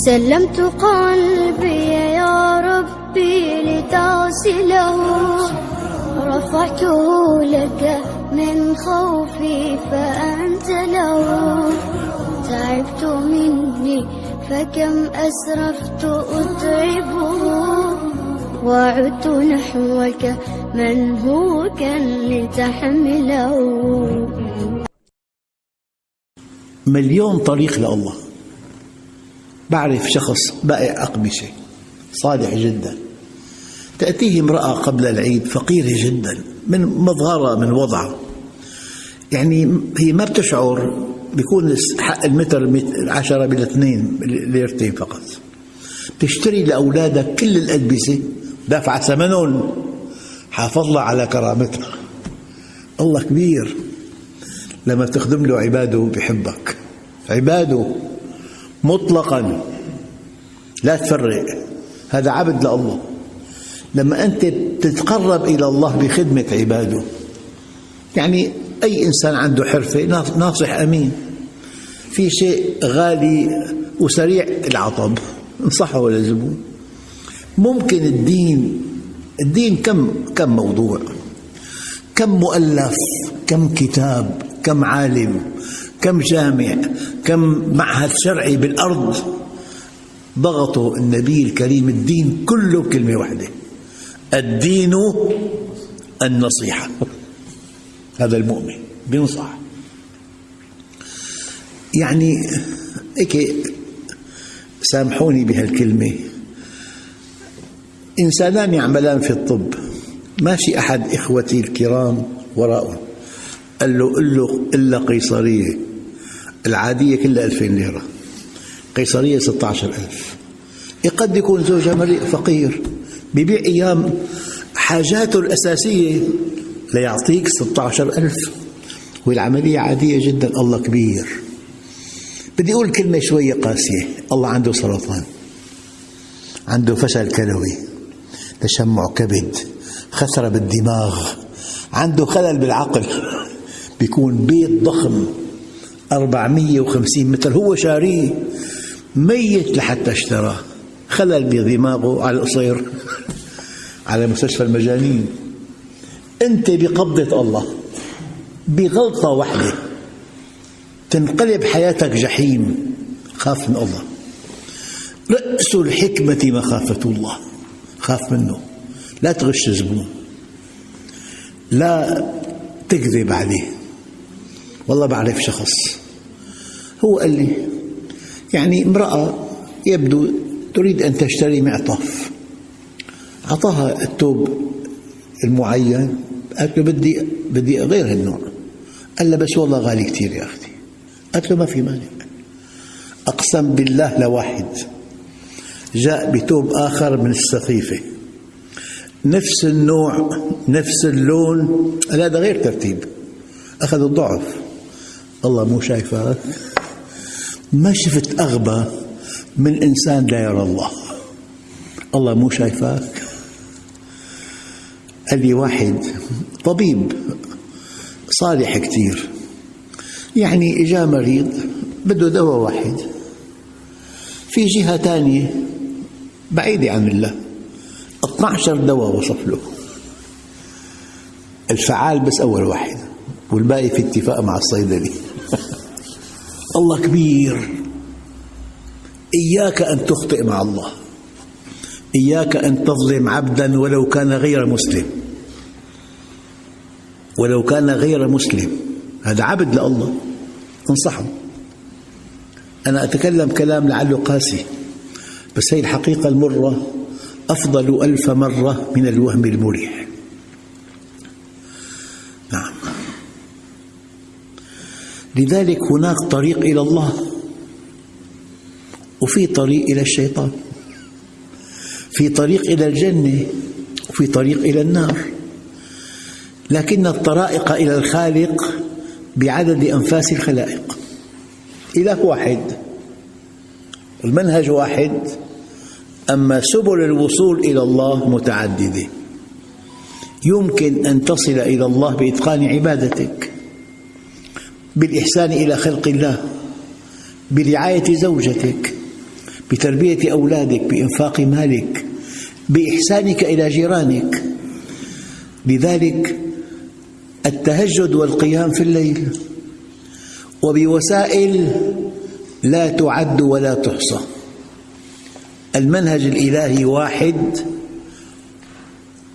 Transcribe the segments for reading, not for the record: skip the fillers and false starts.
سلمت قلبي يا ربي لتغسله، رفعته لك من خوفي فأنت له. تعبت مني فكم أسرفت أتعبه، وعدت نحوك من هو كان لتحمله. مليون طريق لله. بعرف شخص بائع أقمشة صالح جدا، تأتيه امرأة قبل العيد فقيرة جدا من مظهرها من وضعها، يعني هي ما بتشعر، بيكون حق المتر 10 ب2 ليرتين فقط. تشتري لأولادها كل الألبسة، دافع ثمنهم، حافظ لها على كرامتها. الله كبير لما تخدم له عباده بحبك، عباده مطلقا لا تفرق، هذا عبد لله. لما أنت تتقرب إلى الله بخدمة عباده، يعني أي إنسان عنده حرفة ناصح أمين، في شيء غالي وسريع العطب، انصحه ولا زبون. ممكن الدين كم موضوع، كم مؤلف، كم كتاب، كم عالم، كم جامع، كم معهد شرعي بالأرض ضغطوا النبي الكريم. الدين كله كلمة واحدة: الدين النصيحة. هذا المؤمن بينصح. يعني هيك سامحوني بهالكلمة، إنسانان يعملان في الطب، ماشي أحد إخوتي الكرام وراءه، قال له إلا قيصرية العادية كلها 2000 ليرة، قيصرية 16,000. قد يكون زوجها فقير بيبيع أيام حاجاته الأساسية ليعطيك 16,000، والعملية عادية جدا. الله كبير. بدي أقول كلمة شوية قاسية: الله عنده سرطان، عنده فشل كلوي، تشمع كبد، خسرة بالدماغ، عنده خلل بالعقل، بيكون بيت ضخم 450 متر هو شاريه ميت لحتى اشتراه، خلل بدماغه على القصير على مستشفى المجانين. أنت بقبضة الله بغلطة واحدة تنقلب حياتك جحيم. خاف من الله. رأس الحكمة مخافة الله، خاف منه. لا تغش زبون، لا تكذب عليه. والله بعرف شخص هو قال لي، يعني امرأة يبدو تريد أن تشتري معطف، أعطاها الثوب المعين، قالت له بدي غير هالنوع. قال له بس والله غالي كتير يا أختي. قالت له ما في مانع. أقسم بالله لواحد جاء بثوب آخر من السقيفة، نفس النوع نفس اللون، هذا غير ترتيب، أخذ الضعف. الله مو شايفك؟ ما شفت أغبى من إنسان لا يرى الله. الله مو شايفك؟ قال لي واحد طبيب صالح كتير، يعني إجا مريض بده دواء واحد، في جهة تانية بعيدة عن الله 12 دواء وصف له، الفعال بس أول واحد والباقي في اتفاق مع الصيدلي. الله كبير. إياك أن تخطئ مع الله، إياك أن تظلم عبدا ولو كان غير مسلم، ولو كان غير مسلم، هذا عبد لله، انصحه. أنا أتكلم كلام لعله قاسي، بس هي الحقيقة المرة أفضل 1000 مرة من الوهم المريح. نعم. لذلك هناك طريق إلى الله وفي طريق إلى الشيطان، في طريق إلى الجنة وفي طريق إلى النار، لكن الطرائق إلى الخالق بعدد أنفاس الخلائق. إله واحد، المنهج واحد، أما سبل الوصول إلى الله متعددة. يمكن أن تصل إلى الله بإتقان عبادتك، بالإحسان إلى خلق الله، برعاية زوجتك، بتربية أولادك، بإنفاق مالك، بإحسانك إلى جيرانك. لذلك التهجد والقيام في الليل، وبوسائل لا تعد ولا تحصى. المنهج الإلهي واحد،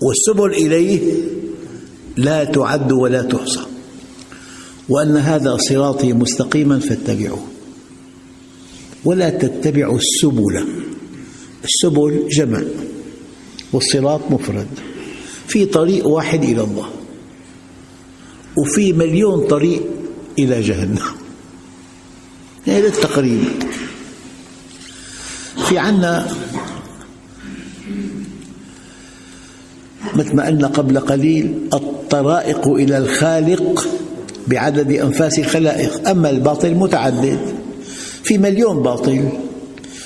والسبل إليه لا تعد ولا تحصى. وأن هذا صراطي مستقيما فاتبعوه ولا تتبعوا السبل. السبل جمع والصراط مفرد. في طريق واحد إلى الله، وفي مليون طريق إلى جهنم. هذا التقريب. في عنا مثل ما قلنا قبل قليل الطرائق إلى الخالق بعدد أنفاس الخلائق. أما الباطل متعدد، في مليون باطل.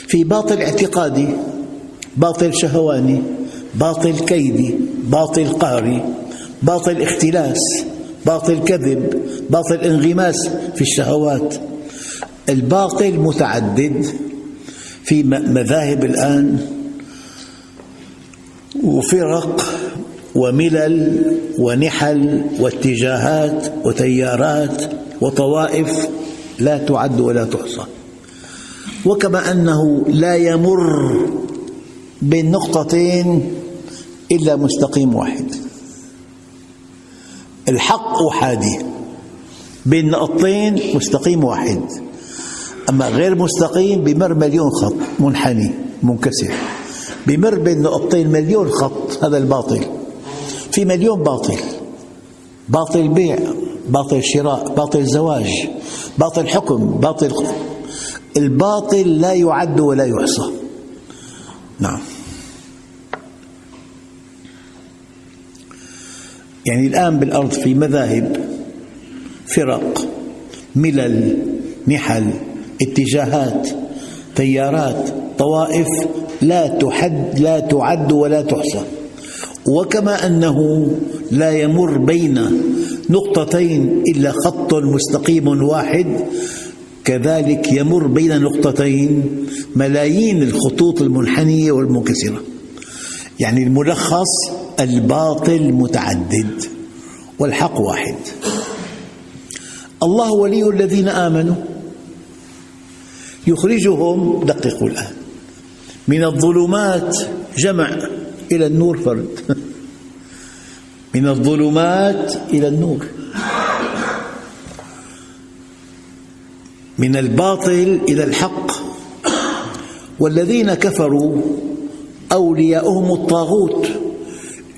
في باطل اعتقادي، باطل شهواني، باطل كيدي، باطل قهري، باطل اختلاس، باطل كذب، باطل انغماس في الشهوات. الباطل متعدد. في مذاهب الآن وفرق وملل ونحل واتجاهات وتيارات وطوائف لا تعد ولا تحصى. وكما أنه لا يمر بين نقطتين إلا مستقيم واحد. الحق أحادي، بين نقطتين مستقيم واحد. أما غير مستقيم بمر مليون خط منحني منكسر، بمر بين نقطتين مليون خط. هذا الباطل. في مليون باطل: باطل بيع، باطل شراء، باطل زواج، باطل حكم، باطل. الباطل لا يعد ولا يحصى. نعم. يعني الآن بالأرض في مذاهب، فرق، ملل، نحل، اتجاهات، تيارات، طوائف لا تعد ولا تحصى. وكما أنه لا يمر بين نقطتين إلا خط مستقيم واحد، كذلك يمر بين نقطتين ملايين الخطوط المنحنية والمنكسرة. يعني الملخص: الباطل متعدد والحق واحد. الله ولي الذين آمنوا يخرجهم، دققوا الآن، من الظلمات جمع إلى النور فرد. من الظلمات إلى النور، من الباطل إلى الحق. والذين كفروا أولياؤهم الطاغوت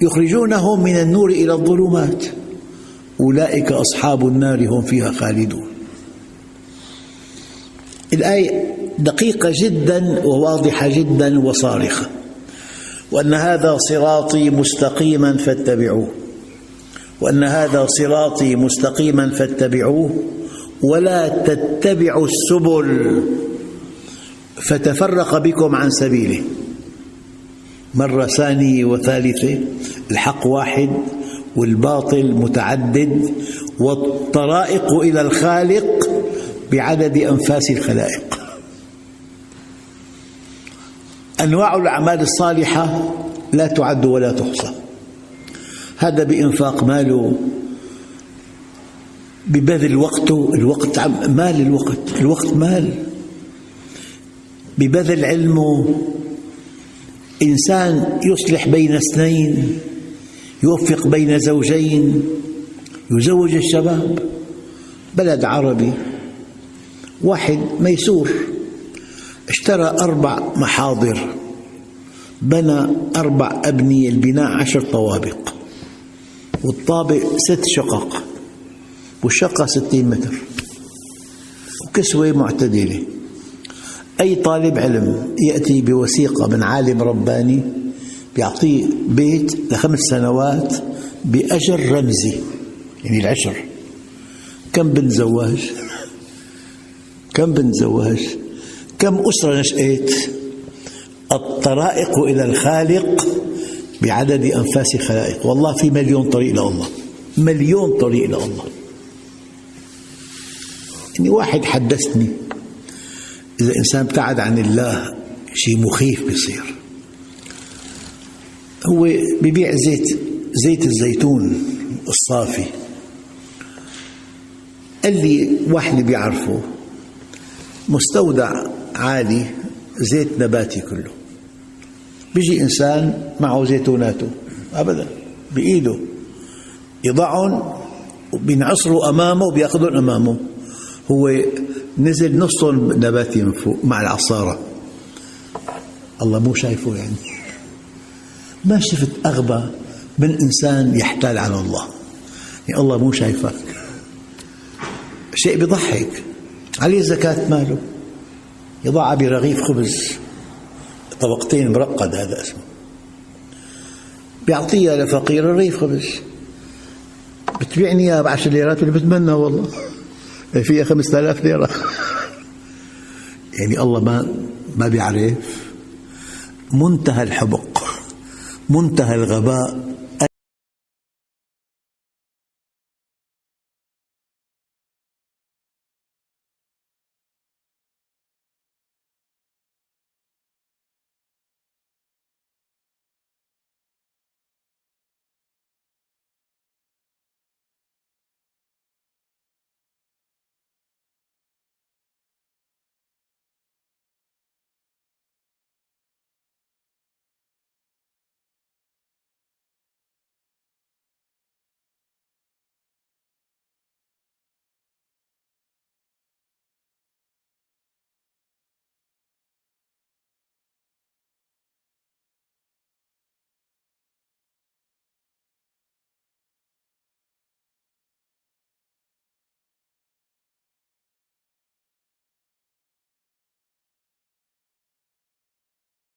يخرجونهم من النور إلى الظلمات أولئك أصحاب النار هم فيها خالدون. الآية دقيقة جدا وواضحة جدا وصارخة. وأن هذا صراطي مستقيما فاتبعوه، وأن هذا صراطي مستقيما فاتبعوه ولا تتبعوا السبل فتفرق بكم عن سبيله. مرة ثانية وثالثة. الحق واحد والباطل متعدد، والطرائق إلى الخالق بعدد أنفاس الخلائق. أنواع الأعمال الصالحة لا تعد ولا تحصى. هذا بإنفاق ماله، ببذل وقته. الوقت مال، الوقت مال. ببذل علمه. إنسان يصلح بين اثنين، يوفق بين زوجين، يزوج الشباب. بلد عربي واحد ميسور اشترى 4 محاضر، بنى 4 أبنية، البناء 10 طوابق، والطابق 6 شقق، والشقة 60 متر، وكسوة معتدلة. أي طالب علم يأتي بوثيقة من عالم رباني بيعطيه بيت ل5 سنوات بأجر رمزي، يعني العشر. كم بنت زواج؟ كم أسرة نشأت؟ الطرائق إلى الخالق بعدد أنفاس الخلائق. والله في مليون طريق إلى الله، مليون طريق إلى الله. يعني واحد حدثني إذا الإنسان ابتعد عن الله شيء مخيف بيصير. هو بيبيع زيت الزيتون الصافي. قال لي واحد اللي بيعرفه مستودع عالي زيت نباتي كله، بيجي إنسان معه زيتوناته أبدا بإيده يضعهم وبينعصروا أمامه وبيأخذون أمامه، هو نزل نصهم نباتي من فوق مع العصارة. الله مو شايفه يعني؟ ما شفت أغبى من إنسان يحتال على الله، يعني الله مو شايفك. شيء بيضحك. عليه زكاة ماله يضع برغيف خبز طبقتين مرقد، هذا اسمه، بيعطيها لفقير رغيف خبز. بتبيعني اياها ب10 ليرات اللي بتمنى والله فيها 5000 ليرة. يعني الله ما بيعرف؟ منتهى الحبق، منتهى الغباء